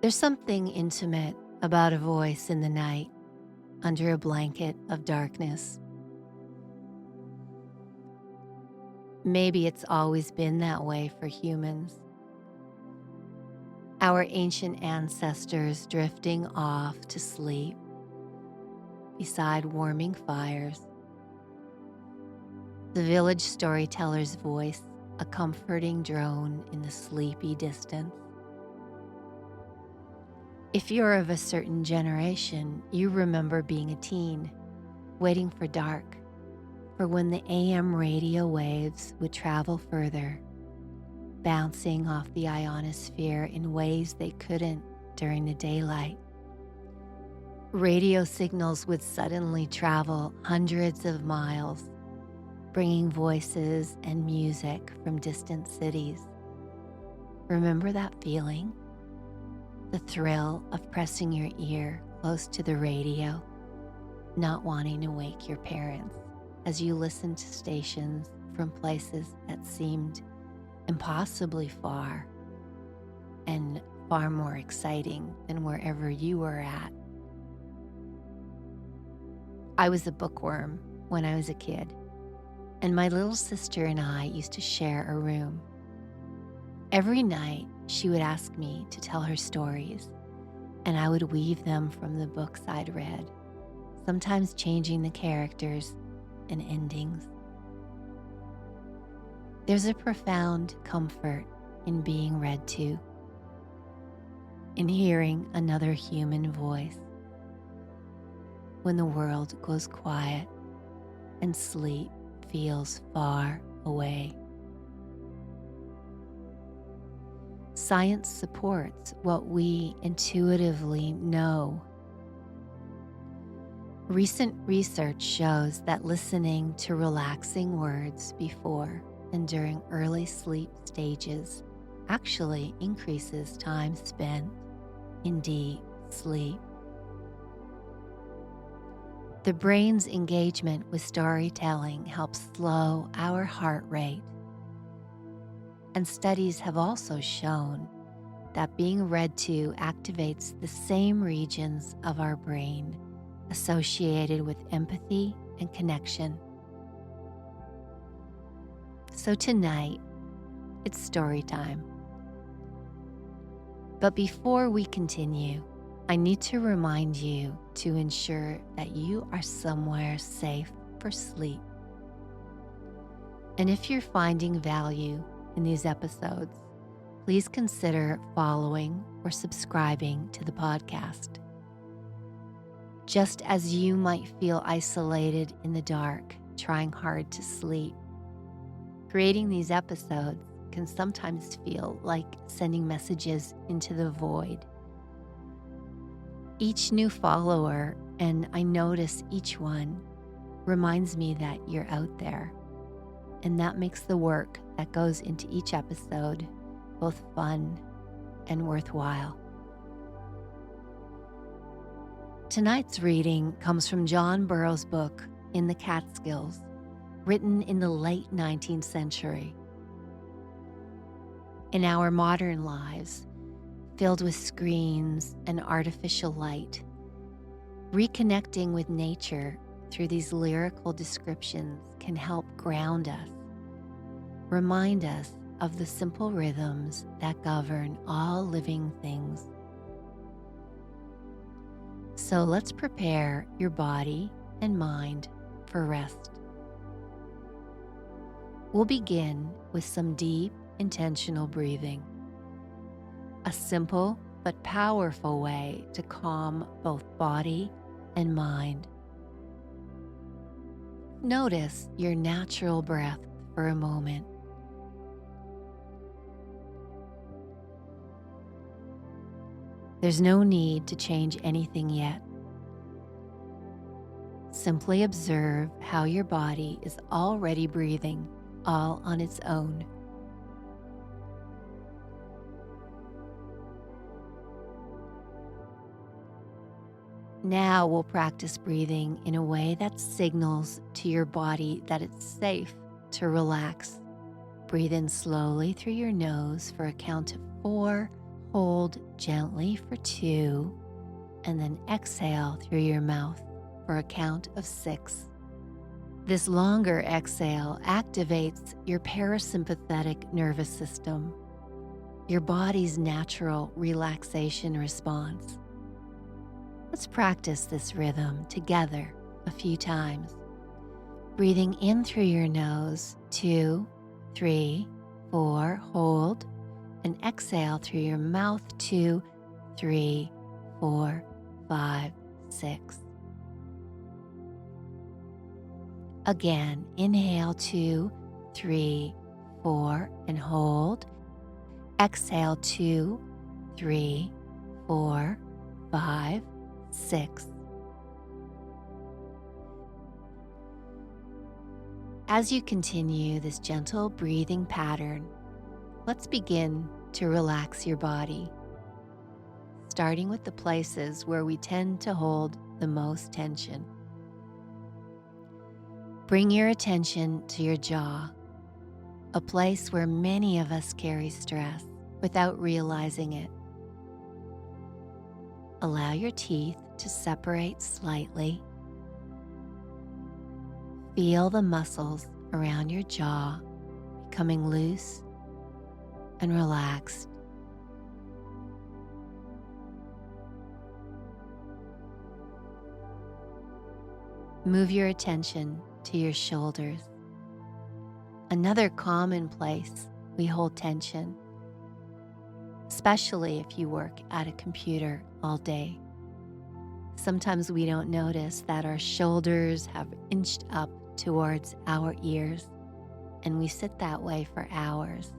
There's something intimate about a voice in the night under a blanket of darkness. Maybe it's always been that way for humans. Our ancient ancestors drifting off to sleep beside warming fires. The village storyteller's voice, a comforting drone in the sleepy distance. If you're of a certain generation, you remember being a teen, waiting for dark, for when the AM radio waves would travel further, bouncing off the ionosphere in ways they couldn't during the daylight. Radio signals would suddenly travel hundreds of miles, bringing voices and music from distant cities. Remember that feeling? The thrill of pressing your ear close to the radio, not wanting to wake your parents as you listened to stations from places that seemed impossibly far and far more exciting than wherever you were at. I was a bookworm when I was a kid, and my little sister and I used to share a room. Every night, she would ask me to tell her stories, and I would weave them from the books I'd read, sometimes changing the characters and endings. There's a profound comfort in being read to, in hearing another human voice, when the world goes quiet and sleep feels far away. Science supports what we intuitively know. Recent research shows that listening to relaxing words before and during early sleep stages actually increases time spent in deep sleep. The brain's engagement with storytelling helps slow our heart rate. And studies have also shown that being read to activates the same regions of our brain associated with empathy and connection. So tonight, it's story time. But before we continue, I need to remind you to ensure that you are somewhere safe for sleep. And if you're finding value in these episodes, please consider following or subscribing to the podcast. Just as you might feel isolated in the dark, trying hard to sleep, creating these episodes can sometimes feel like sending messages into the void. Each new follower, and I notice each one, reminds me that you're out there. And that makes the work that goes into each episode both fun and worthwhile. Tonight's reading comes from John Burroughs' book, In the Catskills, written in the late 19th century. In our modern lives, filled with screens and artificial light, reconnecting with nature through these lyrical descriptions can help ground us, remind us of the simple rhythms that govern all living things. So let's prepare your body and mind for rest. We'll begin with some deep, intentional breathing, a simple but powerful way to calm both body and mind. Notice your natural breath for a moment. There's no need to change anything yet. Simply observe how your body is already breathing all on its own. Now we'll practice breathing in a way that signals to your body that it's safe to relax. Breathe in slowly through your nose for a count of 4, Hold gently for 2, and then exhale through your mouth for a count of 6. This longer exhale activates your parasympathetic nervous system, your body's natural relaxation response. Let's practice this rhythm together a few times. Breathing in through your nose, 2, 3, 4, hold, and exhale through your mouth, 2, 3, 4, 5, 6. Again, inhale 2, 3, 4, and hold. Exhale 2, 3, 4, 5, 6. As you continue this gentle breathing pattern, let's begin to relax your body, starting with the places where we tend to hold the most tension. Bring your attention to your jaw, a place where many of us carry stress without realizing it. Allow your teeth to separate slightly. Feel the muscles around your jaw becoming loose and relaxed. Move your attention to your shoulders, another common place we hold tension, especially if you work at a computer all day. Sometimes we don't notice that our shoulders have inched up towards our ears, and we sit that way for hours.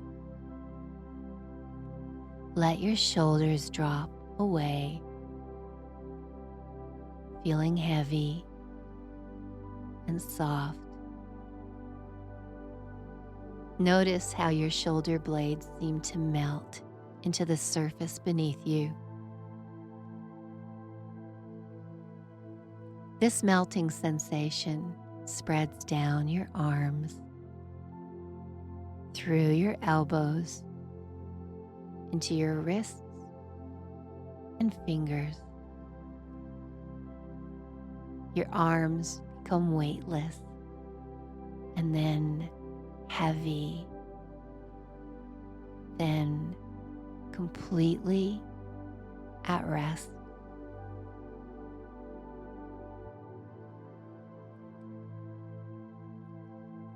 Let your shoulders drop away, feeling heavy and soft. Notice how your shoulder blades seem to melt into the surface beneath you. This melting sensation spreads down your arms, through your elbows, into your wrists and fingers. Your arms become weightless and then heavy, then completely at rest.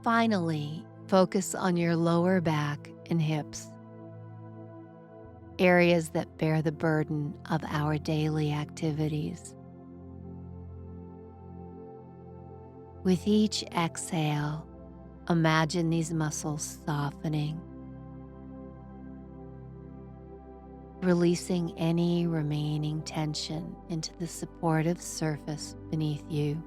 Finally, focus on your lower back and hips, areas that bear the burden of our daily activities. With each exhale, imagine these muscles softening, releasing any remaining tension into the supportive surface beneath you.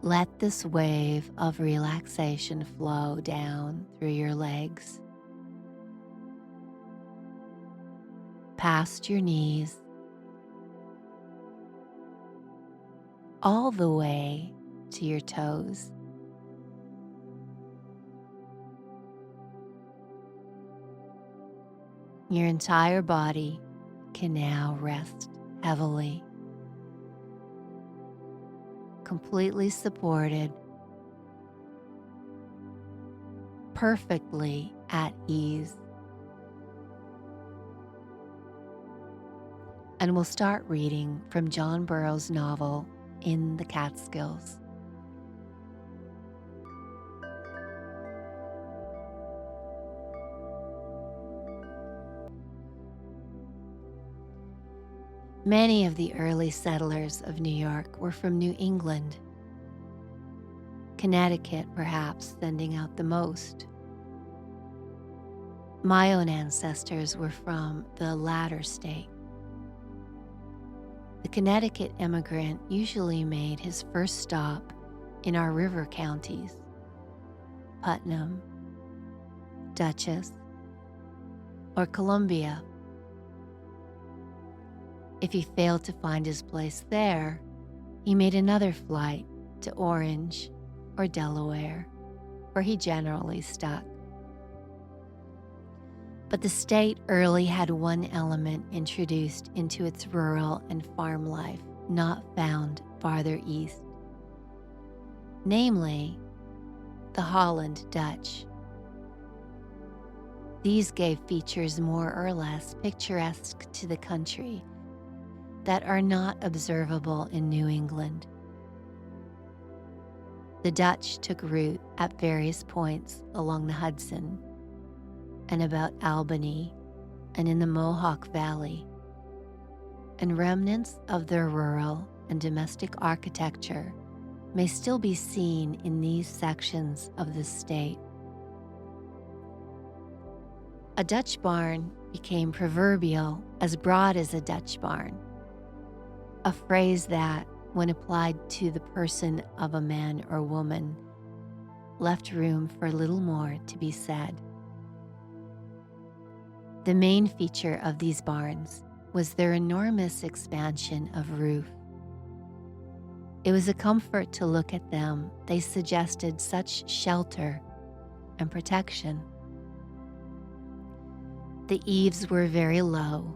Let this wave of relaxation flow down through your legs, past your knees, all the way to your toes. Your entire body can now rest heavily, completely supported, perfectly at ease. And we'll start reading from John Burroughs' novel, In the Catskills. Many of the early settlers of New York were from New England, Connecticut perhaps sending out the most. My own ancestors were from the latter state. The Connecticut immigrant usually made his first stop in our river counties, Putnam, Dutchess, or Columbia. If he failed to find his place there, he made another flight to Orange or Delaware. where he generally stuck. But the state early had one element introduced into its rural and farm life not found farther east, namely the Holland Dutch. These gave features more or less picturesque to the country that are not observable in New England. The Dutch took root at various points along the Hudson and about Albany and in the Mohawk Valley, and remnants of their rural and domestic architecture may still be seen in these sections of the state. A Dutch barn became proverbial as broad as a Dutch barn, a phrase that, when applied to the person of a man or woman, left room for little more to be said. The main feature of these barns was their enormous expansion of roof. It was a comfort to look at them. They suggested such shelter and protection. The eaves were very low,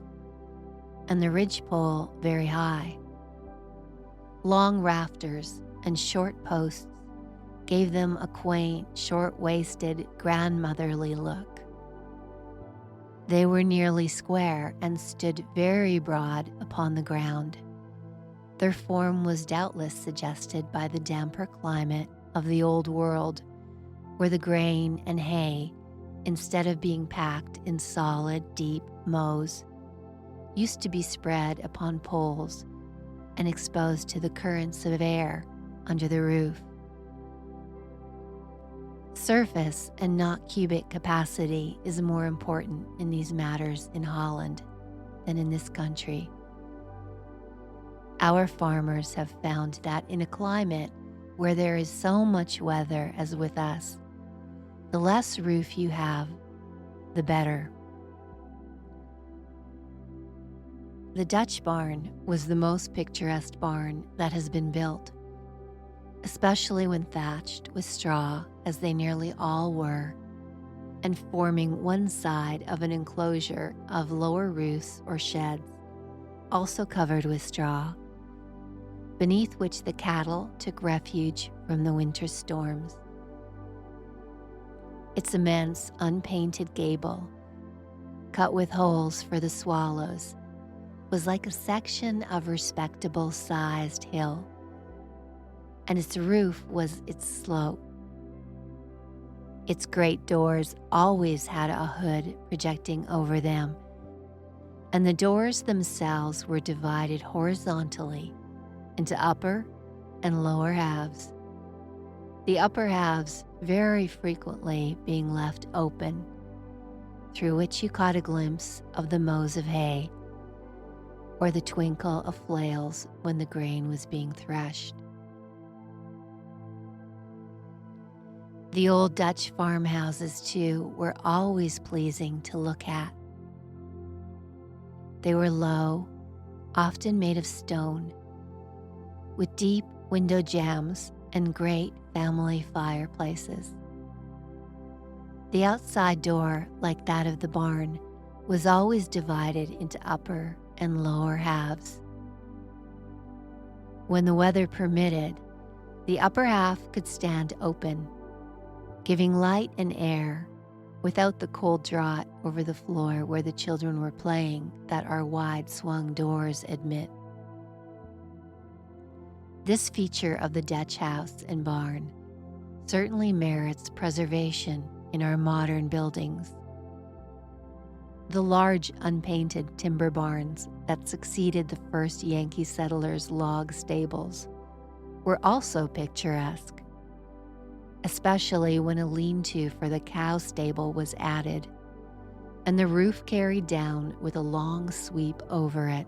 and the ridgepole very high. Long rafters and short posts gave them a quaint, short-waisted, grandmotherly look. They were nearly square and stood very broad upon the ground. Their form was doubtless suggested by the damper climate of the Old World, where the grain and hay, instead of being packed in solid, deep mows, used to be spread upon poles and exposed to the currents of air under the roof. Surface and not cubic capacity is more important in these matters in Holland than in this country. Our farmers have found that in a climate where there is so much weather as with us, the less roof you have, the better. The Dutch barn was the most picturesque barn that has been built, especially when thatched with straw, as they nearly all were, and forming one side of an enclosure of lower roofs or sheds, also covered with straw, beneath which the cattle took refuge from the winter storms. Its immense unpainted gable, cut with holes for the swallows, was like a section of respectable-sized hill, and its roof was its slope. Its great doors always had a hood projecting over them, and the doors themselves were divided horizontally into upper and lower halves, the upper halves very frequently being left open, through which you caught a glimpse of the mows of hay or the twinkle of flails when the grain was being threshed. The old Dutch farmhouses, too, were always pleasing to look at. They were low, often made of stone, with deep window jambs and great family fireplaces. The outside door, like that of the barn, was always divided into upper and lower halves. When the weather permitted, the upper half could stand open, giving light and air without the cold draught over the floor where the children were playing that our wide swung doors admit. This feature of the Dutch house and barn certainly merits preservation in our modern buildings. The large unpainted timber barns that succeeded the first Yankee settlers' log stables were also picturesque, especially when a lean-to for the cow stable was added and the roof carried down with a long sweep over it,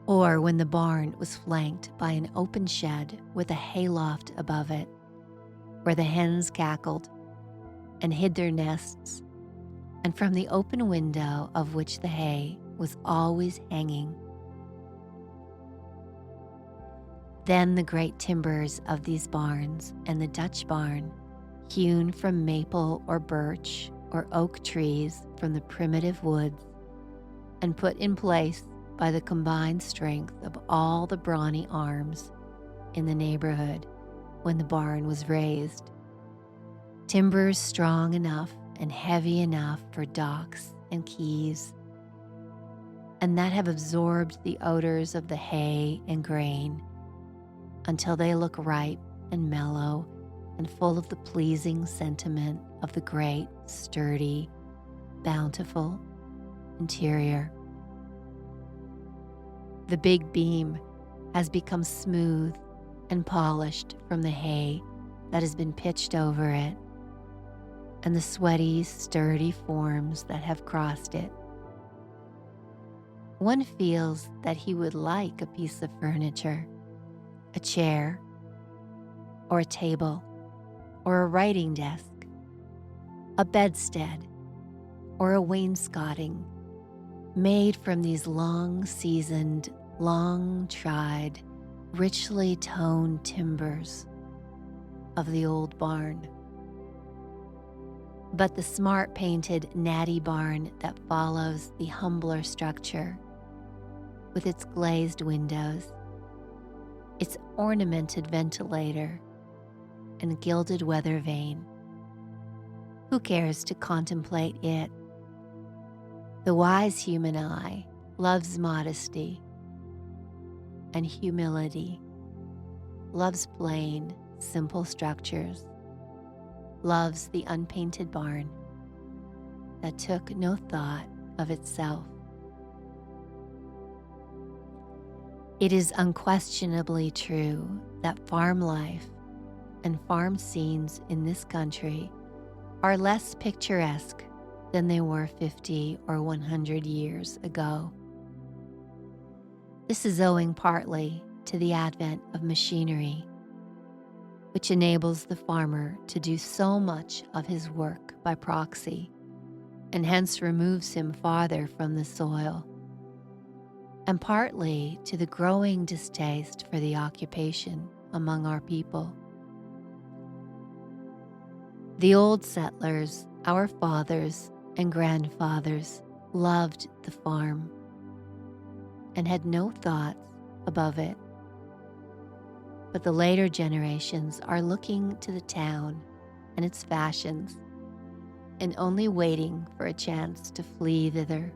or when the barn was flanked by an open shed with a hayloft above it, where the hens cackled and hid their nests, and from the open window of which the hay was always hanging. Then the great timbers of these barns and the Dutch barn hewn from maple or birch or oak trees from the primitive woods, and put in place by the combined strength of all the brawny arms in the neighborhood when the barn was raised. Timbers strong enough and heavy enough for docks and quays, and that have absorbed the odors of the hay and grain until they look ripe and mellow and full of the pleasing sentiment of the great, sturdy, bountiful interior. The big beam has become smooth and polished from the hay that has been pitched over it, and the sweaty, sturdy forms that have crossed it. One feels that he would like a piece of furniture, a chair, or a table, or a writing desk, a bedstead, or a wainscoting made from these long-seasoned, long-tried, richly toned timbers of the old barn. But the smart painted natty barn that follows the humbler structure, with its glazed windows, its ornamented ventilator, and gilded weather vane. Who cares to contemplate it? The wise human eye loves modesty and humility, loves plain, simple structures, loves the unpainted barn that took no thought of itself. It is unquestionably true that farm life and farm scenes in this country are less picturesque than they were 50 or 100 years ago. This is owing partly to the advent of machinery, which enables the farmer to do so much of his work by proxy, and hence removes him farther from the soil, and partly to the growing distaste for the occupation among our people. The old settlers, our fathers and grandfathers, loved the farm and had no thoughts above it. But the later generations are looking to the town and its fashions and only waiting for a chance to flee thither.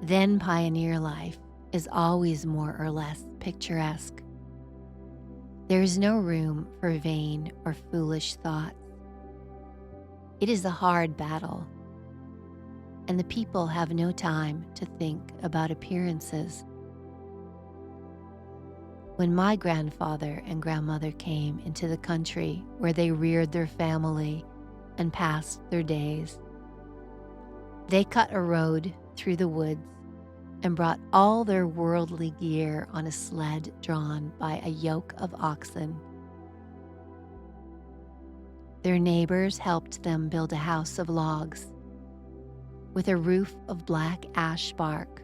Then pioneer life is always more or less picturesque. There is no room for vain or foolish thoughts. It is a hard battle, and the people have no time to think about appearances. When my grandfather and grandmother came into the country where they reared their family and passed their days, they cut a road through the woods and brought all their worldly gear on a sled drawn by a yoke of oxen. Their neighbors helped them build a house of logs with a roof of black ash bark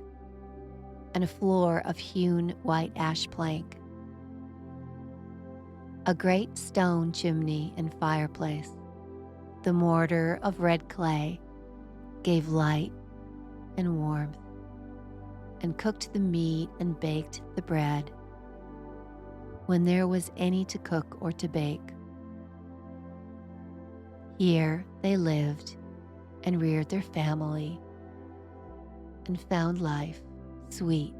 and a floor of hewn white ash plank. A great stone chimney and fireplace, the mortar of red clay, gave light and warmth, and cooked the meat and baked the bread when there was any to cook or to bake. Here they lived and reared their family and found life sweet.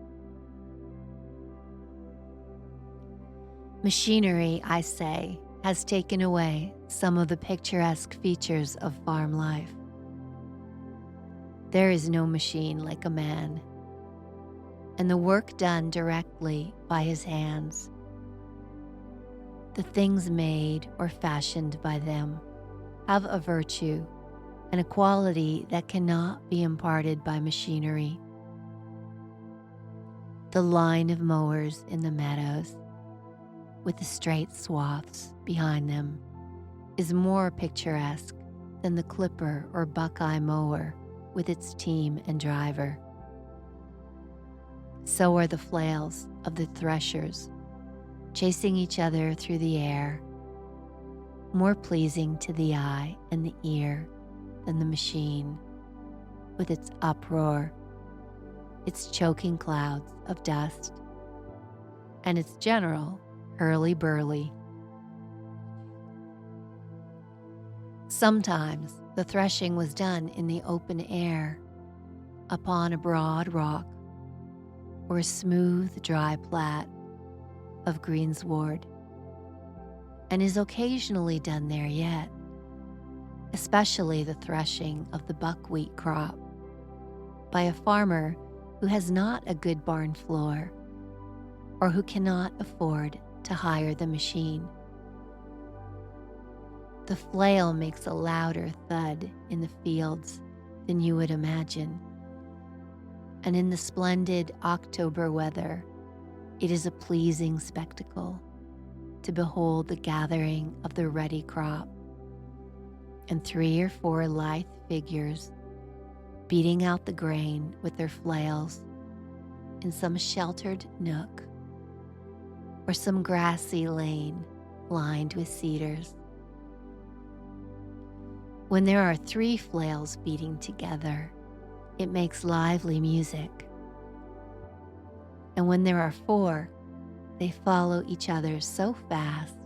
Machinery, I say, has taken away some of the picturesque features of farm life. There is no machine like a man, and the work done directly by his hands, the things made or fashioned by them, have a virtue and a quality that cannot be imparted by machinery. The line of mowers in the meadows, with the straight swaths behind them, is more picturesque than the clipper or buckeye mower with its team and driver. So are the flails of the threshers, chasing each other through the air, more pleasing to the eye and the ear than the machine, with its uproar, its choking clouds of dust, and its general hurly-burly. Sometimes the threshing was done in the open air, upon a broad rock or a smooth, dry plat of greensward, and is occasionally done there yet, especially the threshing of the buckwheat crop by a farmer who has not a good barn floor or who cannot afford to hire the machine. The flail makes a louder thud in the fields than you would imagine, and in the splendid October weather, it is a pleasing spectacle to behold the gathering of the ruddy crop, and 3 or 4 lithe figures beating out the grain with their flails in some sheltered nook or some grassy lane lined with cedars. When there are 3 flails beating together, it makes lively music. And when there are 4, they follow each other so fast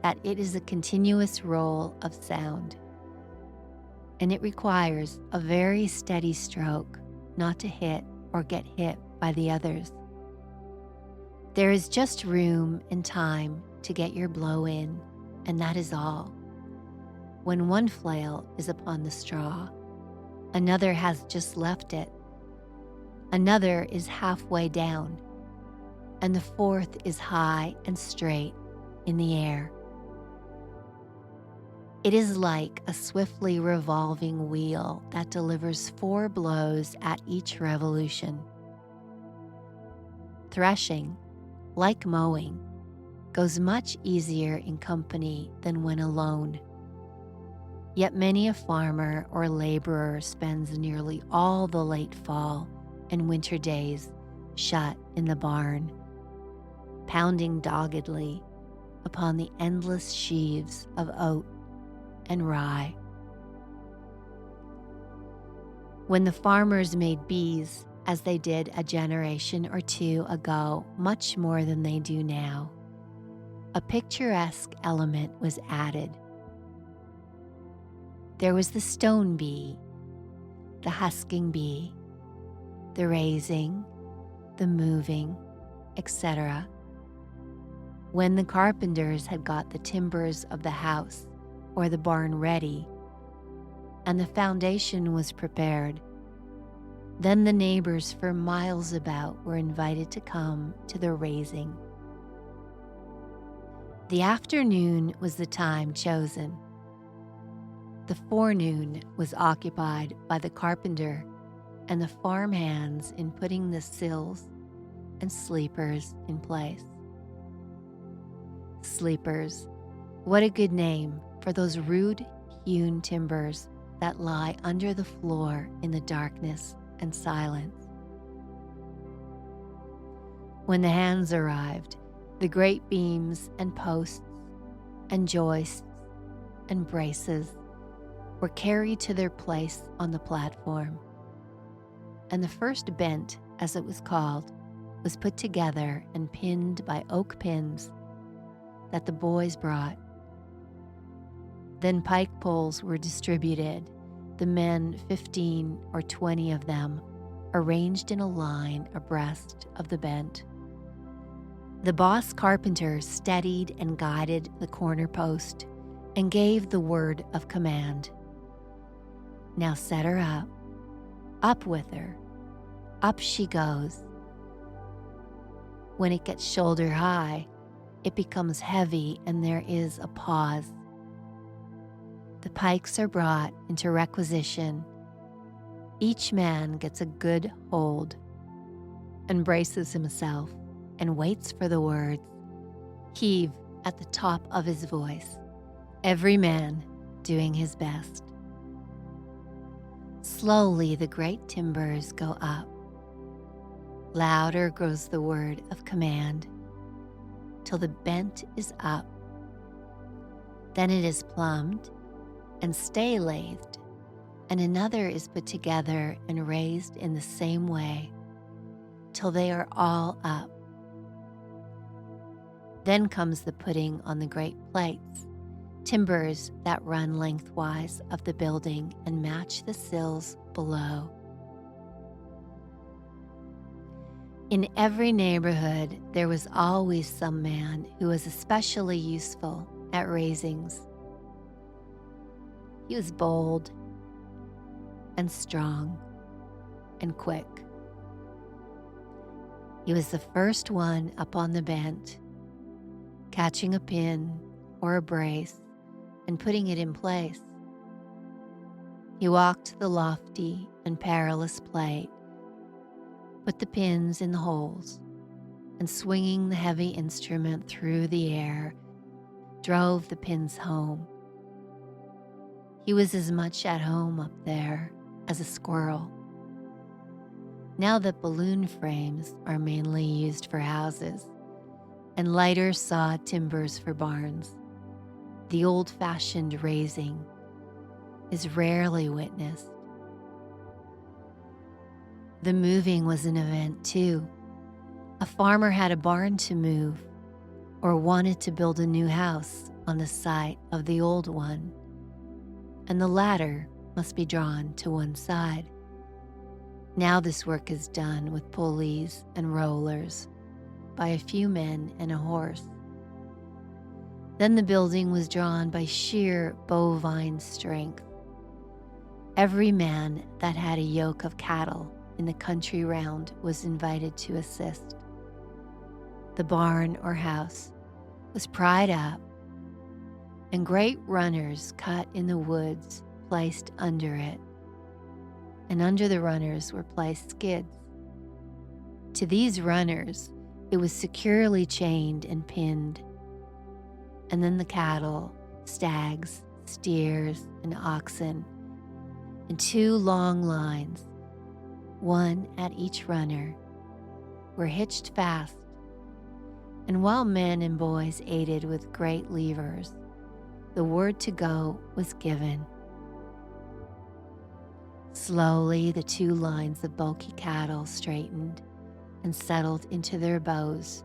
that it is a continuous roll of sound. And it requires a very steady stroke not to hit or get hit by the others. There is just room and time to get your blow in, and that is all. When one flail is upon the straw, another has just left it, another is halfway down, and the 4th is high and straight in the air. It is like a swiftly revolving wheel that delivers 4 blows at each revolution. Threshing, like mowing, goes much easier in company than when alone. Yet many a farmer or laborer spends nearly all the late fall and winter days shut in the barn, pounding doggedly upon the endless sheaves of oat and rye. When the farmers made bees, as they did a generation or 2 ago, much more than they do now, a picturesque element was added. There was the stone bee, the husking bee, the raising, the moving, etc. When the carpenters had got the timbers of the house or the barn ready, and the foundation was prepared, then the neighbors for miles about were invited to come to the raising. The afternoon was the time chosen. The forenoon was occupied by the carpenter and the farm hands in putting the sills and sleepers in place. Sleepers, what a good name for those rude hewn timbers that lie under the floor in the darkness and silence. When the hands arrived, the great beams and posts and joists and braces were carried to their place on the platform, and the first bent, as it was called, was put together and pinned by oak pins that the boys brought. Then pike poles were distributed, the men, 15 or 20 of them, arranged in a line abreast of the bent. The boss carpenter steadied and guided the corner post and gave the word of command. Now set her up with her, up she goes. When it gets shoulder high, it becomes heavy and there is a pause. The pikes are brought into requisition. Each man gets a good hold and braces himself and waits for the words. Heave at the top of his voice, every man doing his best. Slowly the great timbers go up. Louder grows the word of command till the bent is up. Then it is plumbed and stay lathed, and another is put together and raised in the same way till they are all up. Then comes the putting on the great plates, timbers that run lengthwise of the building and match the sills below. In every neighborhood, there was always some man who was especially useful at raisings. He was bold and strong and quick. He was the first one up on the bent, catching a pin or a brace and putting it in place. He walked the lofty and perilous plate, put the pins in the holes, and swinging the heavy instrument through the air, drove the pins home. He was as much at home up there as a squirrel. Now that balloon frames are mainly used for houses, and lighter saw timbers for barns, the old-fashioned raising is rarely witnessed. The moving was an event too. A farmer had a barn to move or wanted to build a new house on the site of the old one, and the ladder must be drawn to one side. Now this work is done with pulleys and rollers by a few men and a horse. Then the building was drawn by sheer bovine strength. Every man that had a yoke of cattle in the country round was invited to assist. The barn or house was pried up, and great runners cut in the woods placed under it, and under the runners were placed skids. To these runners it was securely chained and pinned, and then the cattle, stags, steers, and oxen, in two long lines, one at each runner, were hitched fast, and while men and boys aided with great levers, the word to go was given. Slowly the two lines of bulky cattle straightened and settled into their bows.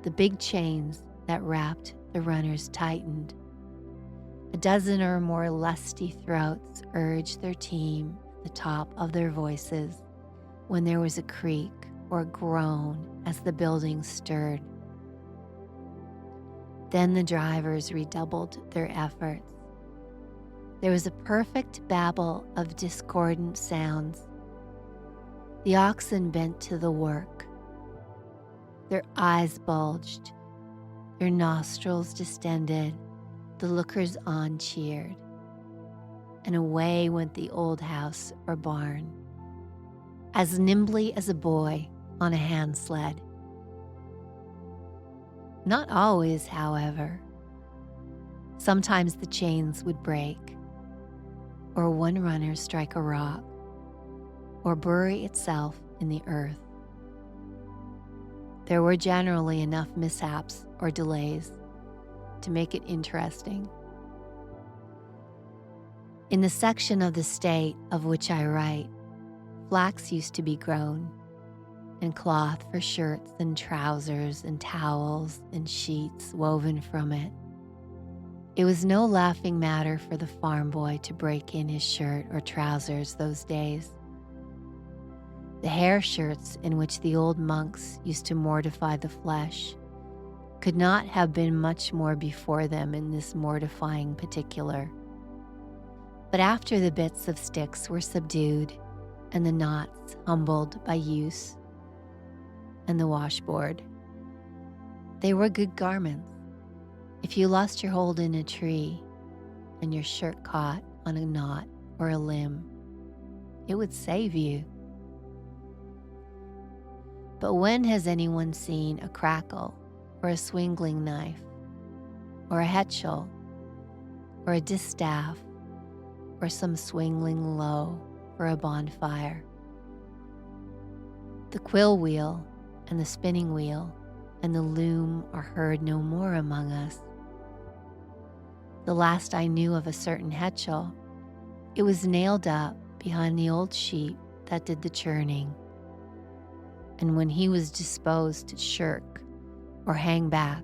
The big chains that wrapped the runners tightened. A dozen or more lusty throats urged their team at the top of their voices when there was a creak or a groan as the building stirred. Then the drivers redoubled their efforts. There was a perfect babel of discordant sounds. The oxen bent to the work. Their eyes bulged, their nostrils distended, the lookers-on cheered, and away went the old house or barn, as nimbly as a boy on a hand sled. Not always, however. Sometimes the chains would break, or one runner strike a rock, or bury itself in the earth. There were generally enough mishaps or delays to make it interesting. In the section of the state of which I write, flax used to be grown, and cloth for shirts and trousers and towels and sheets woven from it. It was no laughing matter for the farm boy to break in his shirt or trousers those days. The hair shirts in which the old monks used to mortify the flesh could not have been much more before them in this mortifying particular. But after the bits of sticks were subdued and the knots humbled by use and the washboard, they were good garments. If you lost your hold in a tree and your shirt caught on a knot or a limb, it would save you. But when has anyone seen a crackle or a swingling knife or a hetchel or a distaff or some swingling low for a bonfire? The quill wheel and the spinning wheel and the loom are heard no more among us. The last I knew of a certain Hetchel, it was nailed up behind the old sheep that did the churning. And when he was disposed to shirk or hang back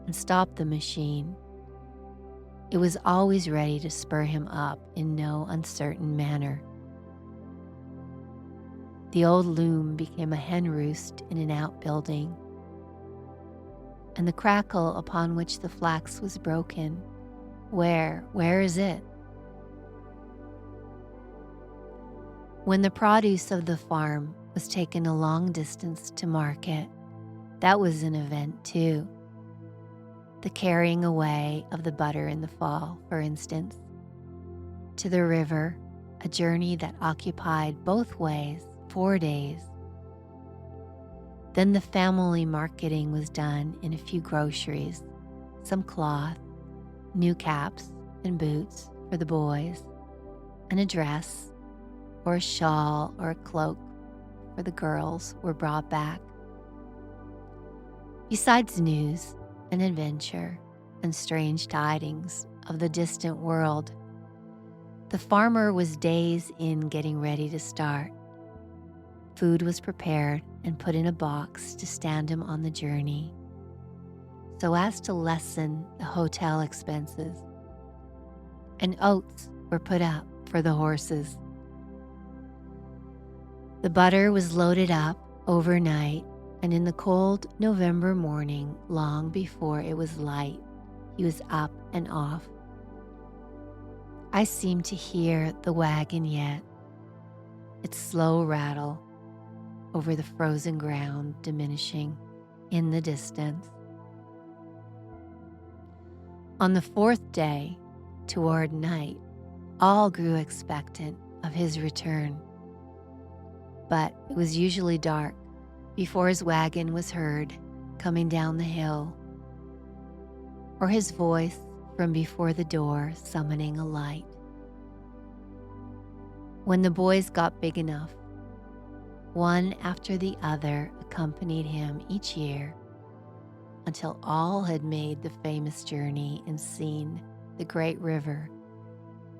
and stop the machine, it was always ready to spur him up in no uncertain manner. The old loom became a hen roost in an outbuilding, and the crackle upon which the flax was broken, where is it? When the produce of the farm was taken a long distance to market, that was an event too. The carrying away of the butter in the fall, for instance. To the river, a journey that occupied both ways 4 days. Then the family marketing was done in a few groceries, some cloth, new caps and boots for the boys, and a dress or a shawl or a cloak for the girls were brought back. Besides news and adventure and strange tidings of the distant world, the farmer was days in getting ready to start. Food was prepared and put in a box to stand him on the journey, so as to lessen the hotel expenses. And oats were put up for the horses. The butter was loaded up overnight, and in the cold November morning, long before it was light, he was up and off. I seemed to hear the wagon yet, its slow rattle over the frozen ground diminishing in the distance. On the 4th day, toward night, all grew expectant of his return. But it was usually dark before his wagon was heard coming down the hill, or his voice from before the door summoning a light. When the boys got big enough, one after the other accompanied him each year until all had made the famous journey and seen the great river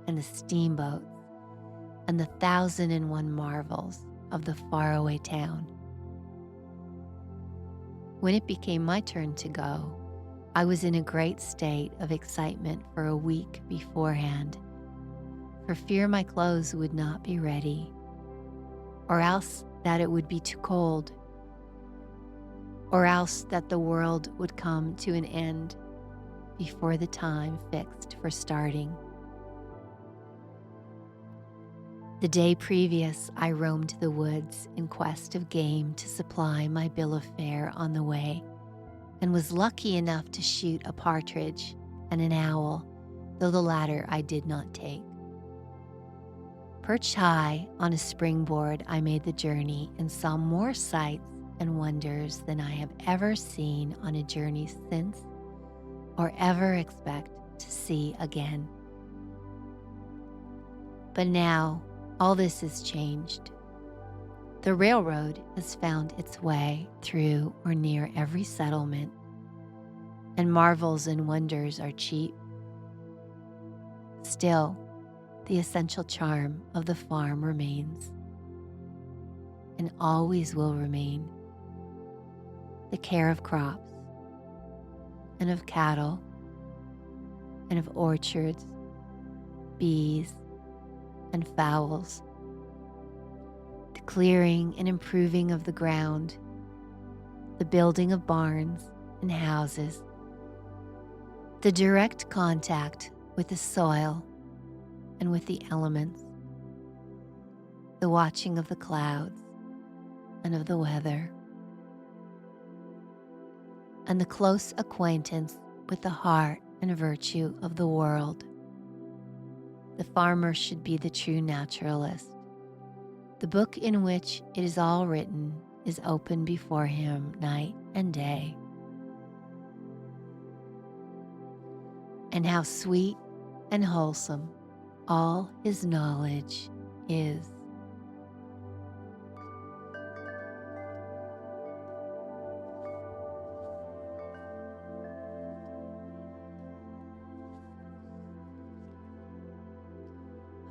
and the steamboats and the 1,001 marvels of the faraway town. When it became my turn to go, I was in a great state of excitement for a week beforehand, for fear my clothes would not be ready, or else that it would be too cold, or else that the world would come to an end before the time fixed for starting. The day previous, I roamed the woods in quest of game to supply my bill of fare on the way, and was lucky enough to shoot a partridge and an owl, though the latter I did not take. Perched high on a springboard, I made the journey and saw more sights and wonders than I have ever seen on a journey since, or ever expect to see again. But now, all this is changed. The railroad has found its way through or near every settlement, and marvels and wonders are cheap. Still, the essential charm of the farm remains, and always will remain. The care of crops, and of cattle, and of orchards, bees, and fowls. The clearing and improving of the ground, the building of barns and houses, the direct contact with the soil and with the elements, the watching of the clouds and of the weather, and the close acquaintance with the heart and virtue of the world. The farmer should be the true naturalist. The book in which it is all written is open before him night and day. And how sweet and wholesome all his knowledge is.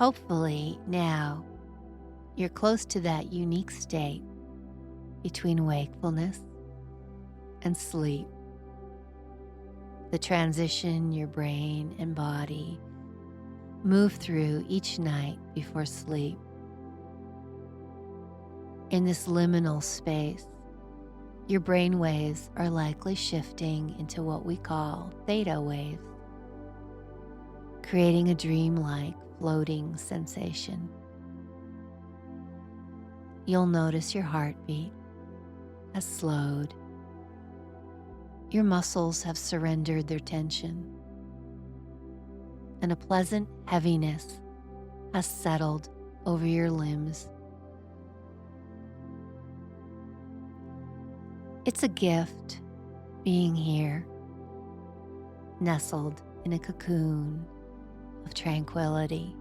Hopefully, now you're close to that unique state between wakefulness and sleep, the transition your brain and body move through each night before sleep. In this liminal space, your brain waves are likely shifting into what we call theta waves, creating a dreamlike floating sensation. You'll notice your heartbeat has slowed. Your muscles have surrendered their tension, and a pleasant heaviness has settled over your limbs. It's a gift being here, nestled in a cocoon of tranquility.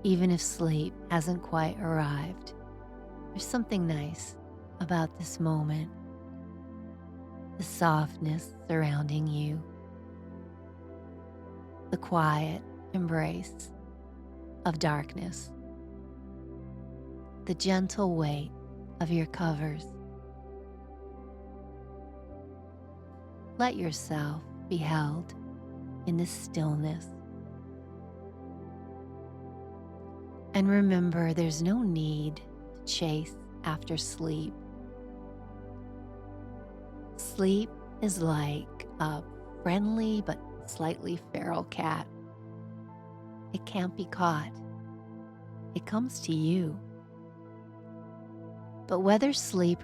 Even if sleep hasn't quite arrived, there's something nice about this moment, the softness surrounding you, the quiet embrace of darkness, the gentle weight of your covers. Let yourself be held in this stillness. And remember, there's no need to chase after sleep. Sleep is like a friendly but slightly feral cat. It can't be caught. It comes to you. But whether sleep